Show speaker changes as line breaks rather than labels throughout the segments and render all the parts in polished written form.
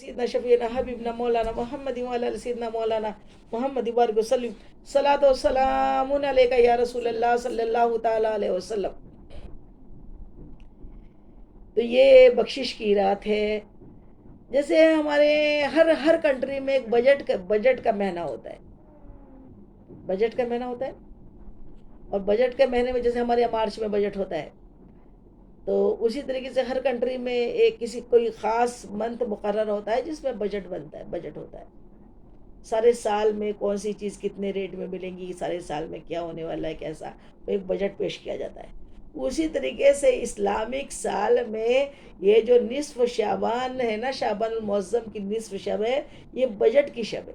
سیدنا شفیعنا حبیبنا مولانا محمد وعلی آل سیدنا مولانا محمد بارک وسلم صلاۃ و سلام علیک یا رسول اللہ صلی اللہ تعالی علیہ وسلم۔ تو یہ بخشش کی رات ہے۔ جیسے ہمارے ہر کنٹری میں ایک بجٹ کا مہینہ ہوتا ہے، بجٹ کا مہینہ ہوتا ہے، اور بجٹ کے مہینے میں جیسے ہمارے یہاں مارچ میں بجٹ ہوتا ہے، تو اسی طریقے سے ہر کنٹری میں ایک کسی کوئی خاص منتھ مقرر ہوتا ہے جس میں بجٹ بنتا ہے، بجٹ ہوتا ہے سارے سال میں کون سی چیز کتنے ریٹ میں ملیں گی، سارے سال میں کیا ہونے والا ہے، کیسا ایک بجٹ پیش کیا جاتا ہے۔ اسی طریقے سے اسلامک سال میں یہ جو نصف شعبان ہے نا، شعبان المعظم کی نصف شب ہے، یہ بجٹ کی شب ہے،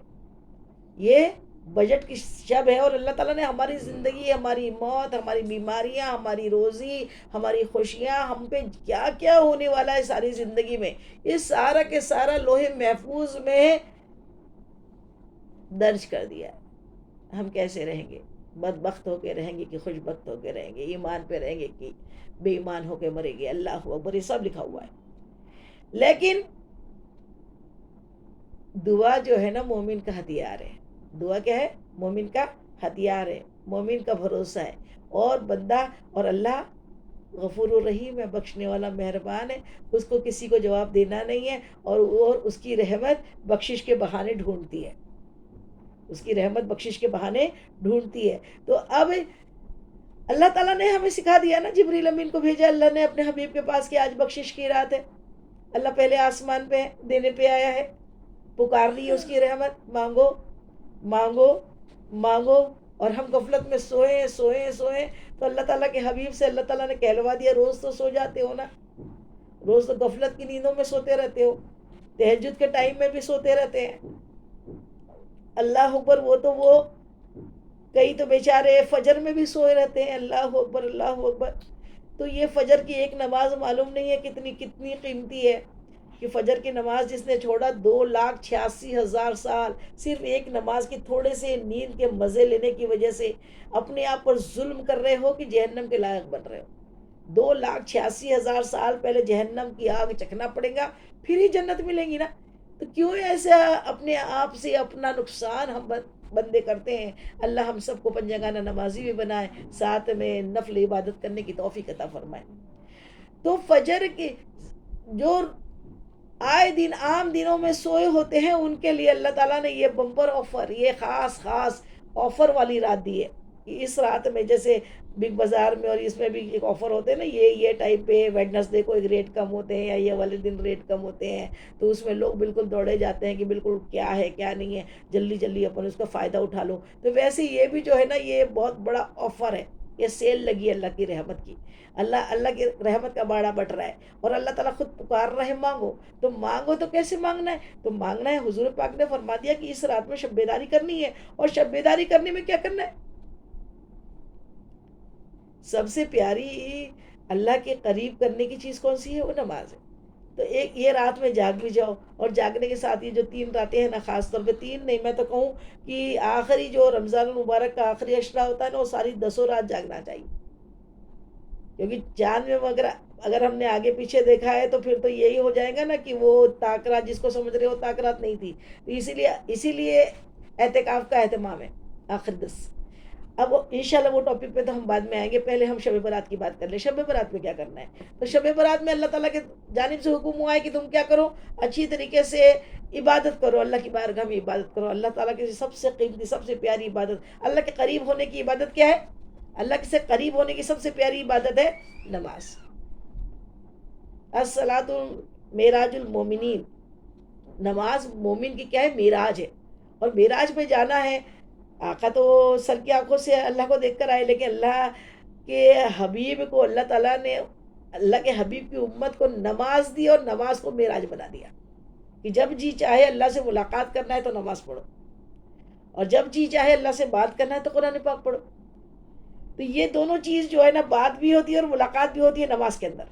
یہ بجٹ کی شب ہے۔ اور اللہ تعالیٰ نے ہماری زندگی، ہماری موت، ہماری بیماریاں، ہماری روزی، ہماری خوشیاں، ہم پہ کیا کیا ہونے والا ہے ساری زندگی میں، یہ سارا کے سارا لوح محفوظ میں درج کر دیا ہے۔ ہم کیسے رہیں گے، بدبخت ہو کے رہیں گے کہ خوش بخت ہو کے رہیں گے، ایمان پہ رہیں گے کہ بے ایمان ہو کے مریں گے، اللہ اکبر، یہ سب لکھا ہوا ہے۔ لیکن دعا جو ہے نا مومن کا ہتھیار ہے، دعا کیا ہے؟ مومن کا ہتھیار ہے، مومن کا بھروسہ ہے، اور بندہ اور اللہ غفور الرحیم ہے، بخشنے والا مہربان ہے، اس کو کسی کو جواب دینا نہیں ہے، اور اس کی رحمت بخشش کے بہانے ڈھونڈتی ہے، اس کی رحمت بخشش کے بہانے ڈھونڈتی ہے۔ تو اب اللہ تعالیٰ نے ہمیں سکھا دیا نا، جبریل امین کو بھیجا اللہ نے اپنے حبیب کے پاس کہ آج بخشش کی رات ہے، اللہ پہلے آسمان پہ دینے پہ آیا ہے، پکار لی اس کی رحمت، مانگو مانگو مانگو، اور ہم غفلت میں سوئے سوئے سوئے، تو اللہ تعالیٰ کے حبیب سے اللہ تعالیٰ نے کہلوا دیا، روز تو سو جاتے ہو نا، روز تو غفلت کی نیندوں میں سوتے رہتے ہو، تہجد کے ٹائم میں بھی سوتے رہتے ہیں، اللہ اکبر، وہ کئی تو بیچارے فجر میں بھی سوئے رہتے ہیں، اللہ اکبر اللہ اکبر۔ تو یہ فجر کی ایک نماز معلوم نہیں ہے کتنی کتنی قیمتی ہے، کہ فجر کی نماز جس نے چھوڑا 2,86,000 سال صرف ایک نماز کی تھوڑے سے نیند کے مزے لینے کی وجہ سے اپنے آپ پر ظلم کر رہے ہو کہ جہنم کے لائق بن رہے ہو۔ 2,86,000 سال پہلے جہنم کی آگ چکھنا پڑے گا، پھر ہی جنت ملے گی نا۔ تو کیوں ایسا اپنے آپ سے اپنا نقصان ہم بندے کرتے ہیں؟ اللہ ہم سب کو پنجگانہ نمازی بھی بنائے، ساتھ میں نفل عبادت کرنے کی توفیق عطا فرمائے۔ تو فجر کی جو آئے دن عام دنوں میں سوئے ہوتے ہیں، ان کے لیے اللہ تعالیٰ نے یہ بمپر آفر، یہ خاص آفر والی رات دی ہے، کہ اس رات میں جیسے بگ بازار میں اور اس میں بھی ایک آفر ہوتے ہیں نا، یہ ٹائم پہ ویڈنسڈے کو ایک ریٹ کم ہوتے ہیں، یا یہ والے دن ریٹ کم ہوتے ہیں، تو اس میں لوگ بالکل دوڑے جاتے ہیں کہ بالکل کیا ہے کیا نہیں ہے، جلدی جلدی اپن اس کا فائدہ اٹھا لو۔ تو ویسے یہ بھی جو ہے نا، یہ بہت بڑا آفر ہے، یہ سیل لگی ہے اللہ کی رحمت کی، اللہ کی رحمت کا باڑا بٹ رہا ہے، اور اللہ تعالیٰ خود پکار رہے ہیں، مانگو۔ تو مانگو تو کیسے مانگنا ہے؟ تو مانگنا ہے، حضور پاک نے فرما دیا کہ اس رات میں شب بیداری کرنی ہے، اور شب بیداری کرنے میں کیا کرنا ہے؟ سب سے پیاری اللہ کے قریب کرنے کی چیز کون سی ہے؟ وہ نماز ہے۔ تو ایک یہ رات میں جاگ بھی جاؤ، اور جاگنے کے ساتھ یہ جو 3 راتیں ہیں نا، خاص طور پہ 3 نہیں، میں تو کہوں کہ آخری جو رمضان المبارک کا آخری عشرہ ہوتا ہے نا، وہ ساری 10 رات جاگنا چاہیے، کیونکہ چاند میں اگر ہم نے آگے پیچھے دیکھا ہے تو پھر تو یہی ہو جائے گا نا کہ وہ تاکرات جس کو سمجھ رہے ہو تاکرات نہیں تھی، تو اسی لیے اعتکاف کا اہتمام ہے آخر 10۔ اب انشاءاللہ وہ ٹاپک پہ تو ہم بعد میں آئیں گے، پہلے ہم شب برات کی بات کر لیں۔ شب برات میں کیا کرنا ہے؟ تو شب برات میں اللہ تعالیٰ کے جانب سے حکم ہوا ہے کہ تم کیا کرو؟ اچھی طریقے سے عبادت کرو، اللہ کی بارگاہ میں عبادت کرو۔ اللہ تعالیٰ کی سب سے قیمتی، سب سے پیاری عبادت، اللہ کے قریب ہونے کی عبادت کیا ہے؟ اللہ سے قریب ہونے کی سب سے پیاری عبادت ہے نماز۔ الصلاۃ معراج المومنین، نماز مومن کی کیا ہے؟ معراج ہے، اور معراج میں جانا ہے۔ آقا تو سر کی آنکھوں سے اللہ کو دیکھ کر آئے، لیکن اللہ کے حبیب کو اللہ تعالیٰ نے، اللہ کے حبیب کی امت کو نماز دی، اور نماز کو معراج بنا دیا، کہ جب جی چاہے اللہ سے ملاقات کرنا ہے تو نماز پڑھو، اور جب جی چاہے اللہ سے بات کرنا ہے تو قرآن پاک پڑھو۔ تو یہ دونوں چیز جو ہے نا، بات بھی ہوتی ہے اور ملاقات بھی ہوتی ہے نماز کے اندر۔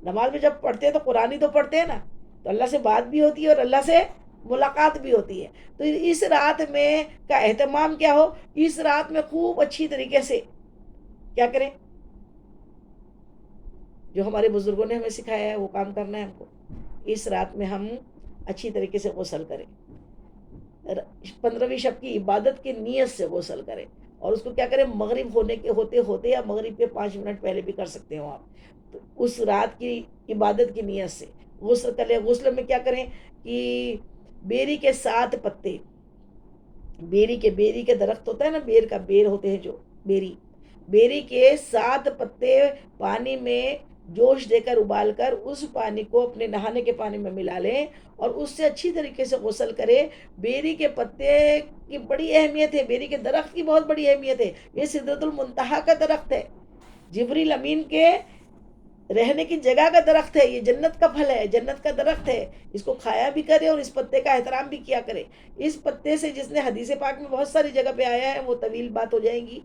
نماز میں جب پڑھتے ہیں تو قرآن ہی تو پڑھتے ہیں نا، تو اللہ سے بات بھی ہوتی ہے اور اللہ سے ملاقات بھی ہوتی ہے۔ تو اس رات میں کا اہتمام کیا ہو؟ اس رات میں خوب اچھی طریقے سے کیا کریں؟ جو ہمارے بزرگوں نے ہمیں سکھایا ہے وہ کام کرنا ہے ہم کو۔ اس رات میں ہم اچھی طریقے سے غسل کرے، 15ویں شب کی عبادت کی نیت سے غسل کرے، اور اس کو کیا کرے، مغرب ہونے کے ہوتے ہوتے یا مغرب کے 5 منٹ پہلے بھی کر سکتے ہو آپ، تو اس رات کی عبادت کی نیت سے غسل کر لیں۔ غسل میں کیا کریں کہ بیری کے 7 پتے، بیری کے درخت ہوتا ہے نا، بیر کا بیر ہوتے ہیں جو بیری، بیری کے 7 پتے پانی میں جوش دے کر ابال کر اس پانی کو اپنے نہانے کے پانی میں ملا لیں اور اس سے اچھی طریقے سے غسل کرے۔ بیری کے پتے کی بڑی اہمیت ہے، بیری کے درخت کی بہت بڑی اہمیت ہے، یہ سدرۃ المنتہا کا درخت ہے، جبریل امین کے رہنے کی جگہ کا درخت ہے، یہ جنت کا پھل ہے، جنت کا درخت ہے، اس کو کھایا بھی کرے اور اس پتے کا احترام بھی کیا کرے۔ اس پتے سے، جس نے حدیث پاک میں بہت ساری جگہ پہ آیا ہے، وہ طویل بات ہو جائیں گی،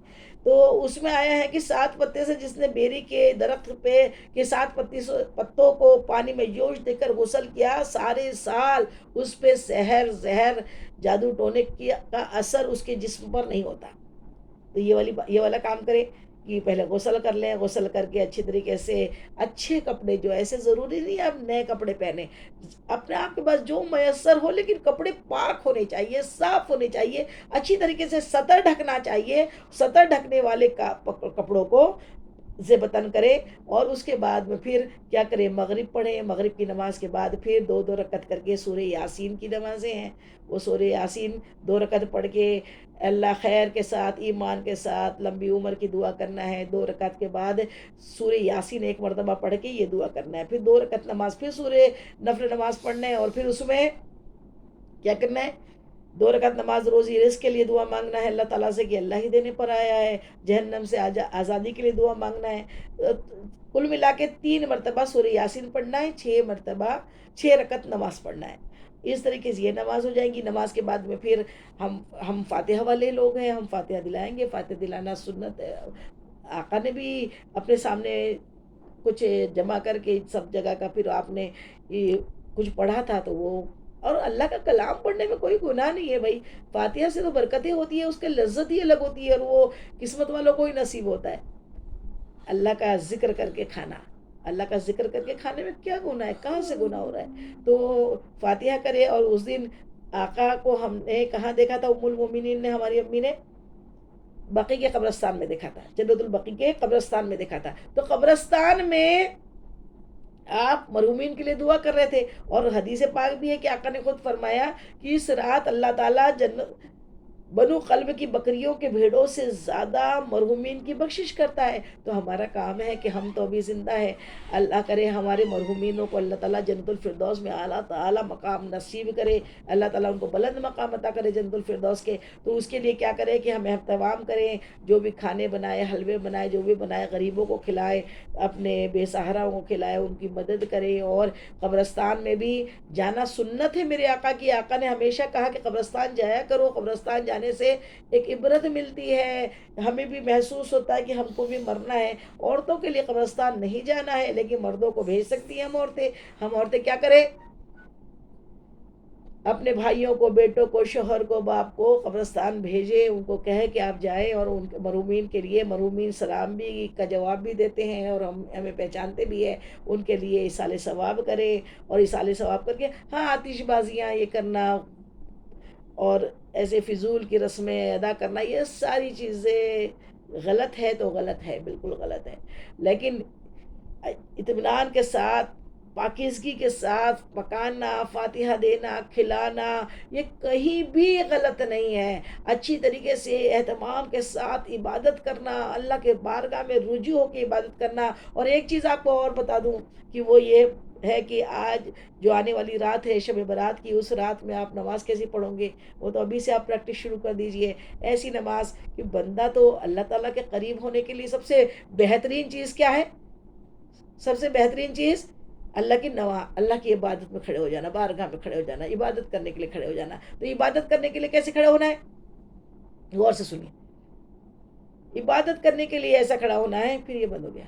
تو اس میں آیا ہے کہ 7 پتے سے جس نے بیری کے درخت پہ کے 7 پتوں کو پانی میں جوش دے کر غسل کیا، سارے سال اس پہ سحر زہر جادو ٹونے کا اثر اس کے جسم پر نہیں ہوتا۔ تو یہ والا کام کرے کہ پہلے غسل کر لیں، غسل کر کے اچھی طریقے سے اچھے کپڑے، جو ایسے ضروری نہیں ہے آپ نئے کپڑے پہنے، اپنے آپ کے پاس جو میسر ہو، لیکن کپڑے پاک ہونے چاہیے، صاف ہونے چاہیے، اچھی طریقے سے سطر ڈھکنا چاہیے، سطر ڈھکنے والے کپڑوں کو سے بطن کرے، اور اس کے بعد میں پھر کیا کرے، مغرب پڑھیں، مغرب کی نماز کے بعد پھر 2 2 رکعت کر کے سورہ یاسین کی نمازیں ہیں، وہ سورہ یاسین 2 رکعت پڑھ کے اللہ خیر کے ساتھ، ایمان کے ساتھ لمبی عمر کی دعا کرنا ہے۔ 2 رکعت کے بعد سورہ یاسین 1 مرتبہ پڑھ کے یہ دعا کرنا ہے، پھر 2 رکعت نماز، پھر سورہ نفل نماز پڑھنا ہے، اور پھر اس میں کیا کرنا ہے، 2 رکعت نماز روزی رزق کے لیے دعا مانگنا ہے اللہ تعالیٰ سے کہ اللہ ہی دینے پر آیا ہے، جہنم سے آزادی کے لیے دعا مانگنا ہے۔ کل ملا کے 3 مرتبہ سورہ یاسین پڑھنا ہے، 6 مرتبہ 6 رکعت نماز پڑھنا ہے۔ اس طریقے سے یہ نماز ہو جائے گی۔ نماز کے بعد میں پھر ہم فاتحہ والے لوگ ہیں، ہم فاتحہ دلائیں گے، فاتحہ دلانا سنت ہے، آقا نے بھی اپنے سامنے کچھ جمع کر کے سب جگہ کا پھر آپ نے کچھ پڑھا تھا، تو وہ، اور اللہ کا کلام پڑھنے میں کوئی گناہ نہیں ہے بھائی، فاتحہ سے تو برکتیں ہوتی ہیں، اس کی لذت ہی الگ ہوتی ہے، اور وہ قسمت والوں کو ہی نصیب ہوتا ہے۔ اللہ کا ذکر کر کے کھانا، اللہ کا ذکر کر کے کھانے میں کیا گناہ ہے، کہاں سے گناہ ہو رہا ہے؟ تو فاتحہ کرے، اور اس دن آقا کو ہم نے کہاں دیکھا تھا، ام المومنین نے، ہماری امی نے بقی کے قبرستان میں دیکھا تھا، جنت البقیع کے قبرستان میں دیکھا تھا، تو قبرستان میں آپ مرحومین کے لیے دعا کر رہے تھے، اور حدیث پاک بھی ہے کہ آقا نے خود فرمایا کہ اس رات اللہ تعالیٰ بنو قلب کی بکریوں کے بھیڑوں سے زیادہ مرحومین کی بخشش کرتا ہے۔ تو ہمارا کام ہے کہ ہم تو ابھی زندہ ہے، اللہ کرے ہمارے مرحومینوں کو اللہ تعالیٰ جنت الفردوس میں اعلیٰ تعالیٰ مقام نصیب کرے، اللہ تعالیٰ ان کو بلند مقام عطا کرے جنت الفردوس کے۔ تو اس کے لیے کیا کرے کہ ہم اہتمام کریں، جو بھی کھانے بنائے، حلوے بنائے، جو بھی بنائے، غریبوں کو کھلائے، اپنے بے سہاراؤں کو کھلائے، ان کی مدد کرے۔ اور قبرستان میں بھی جانا سنت ہے میرے آقا کی، آقا نے ہمیشہ کہا کہ قبرستان جایا کرو، قبرستان جانے سے ایک عبرت ملتی ہے، ہمیں بھی محسوس ہوتا ہے کہ ہم کو بھی مرنا ہے۔ عورتوں کے لیے قبرستان نہیں جانا ہے، لیکن مردوں کو بھیج سکتی ہیں ہم عورتیں کیا کریں، اپنے بھائیوں کو، بیٹوں کو، شوہر کو، باپ کو قبرستان بھیجیں، ان کو کہے کہ آپ جائیں، اور ان کے مرحومین کے لیے، مرحومین سلام بھی کا جواب بھی دیتے ہیں، اور ہمیں پہچانتے بھی ہیں، ان کے لیے ایصال ثواب کریں، اور ایصال ثواب کر کے ہاں آتش بازیاں یہ کرنا اور ایسے فضول کی رسمیں ادا کرنا، یہ ساری چیزیں غلط ہے، تو غلط ہے، بالکل غلط ہے، لیکن اطمینان کے ساتھ، پاکیزگی کے ساتھ پکانا، فاتحہ دینا، کھلانا، یہ کہیں بھی غلط نہیں ہے۔ اچھی طریقے سے اہتمام کے ساتھ عبادت کرنا، اللہ کے بارگاہ میں رجوع ہو کے عبادت کرنا۔ اور ایک چیز آپ کو اور بتا دوں کہ وہ یہ ہے کہ آج جو آنے والی رات ہے شب برات کی، اس رات میں آپ نماز کیسی پڑھو گے، وہ تو ابھی سے آپ پریکٹس شروع کر دیجئے، ایسی نماز کہ بندہ تو اللہ تعالیٰ کے قریب ہونے کے لیے سب سے بہترین چیز کیا ہے، سب سے بہترین چیز اللہ کی عبادت میں کھڑے ہو جانا، بارگاہ میں کھڑے ہو جانا، عبادت کرنے کے لیے کھڑے ہو جانا۔ تو عبادت کرنے کے لیے کیسے کھڑے ہونا ہے، غور سے سنیے، عبادت کرنے کے لیے ایسا کھڑا ہونا ہے، پھر یہ بند ہو گیا،